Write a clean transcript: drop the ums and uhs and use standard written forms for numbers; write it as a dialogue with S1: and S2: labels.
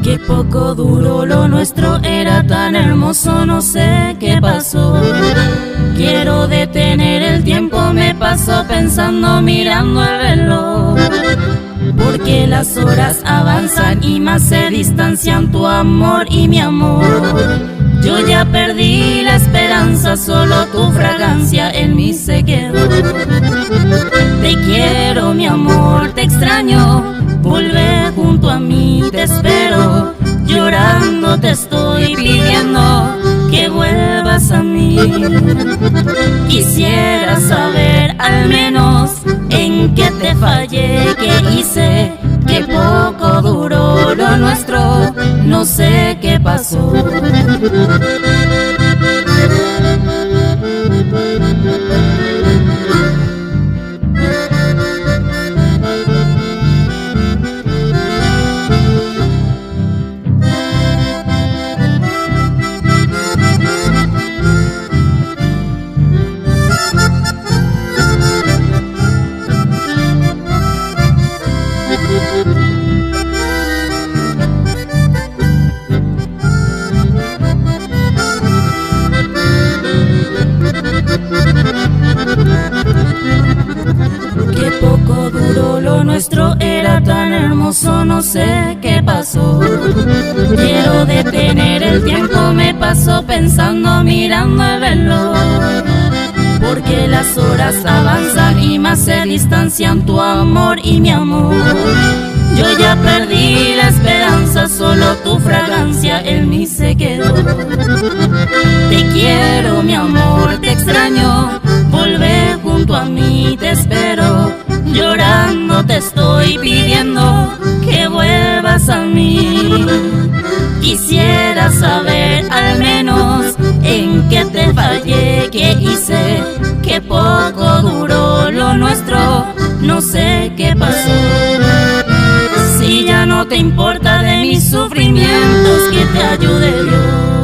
S1: Qué poco duró lo nuestro, era tan hermoso, no sé qué pasó. Quiero detener el tiempo, me paso pensando, mirando el reloj. Porque las horas avanzan y más se distancian tu amor y mi amor. Yo ya perdí la esperanza, solo tu fragancia en mí se quedó. Te quiero, mi amor, te extraño, vuelve junto a mí, te espero. Llorando te estoy pidiendo que vuelvas a mí. Quisiera saber al menos en qué te fallé, qué hice, que poco duró lo nuestro, no sé qué pasó. Qué poco duró lo nuestro, era tan hermoso, no sé qué pasó. Quiero detener el tiempo, me paso pensando, mirando el reloj. Porque las horas avanzan y más se distancian tu amor y mi amor. Yo ya perdí la esperanza, solo tu fragancia en mí se quedó. Te quiero, mi amor, te extraño, vuelve junto a mí, te espero. Llorando te estoy pidiendo que vuelvas a mí. Quisiera saber al menos en qué te fallé, qué hice, que poco duró lo nuestro, no sé qué pasó. Si ya no te importa de mis sufrimientos, que te ayude Dios.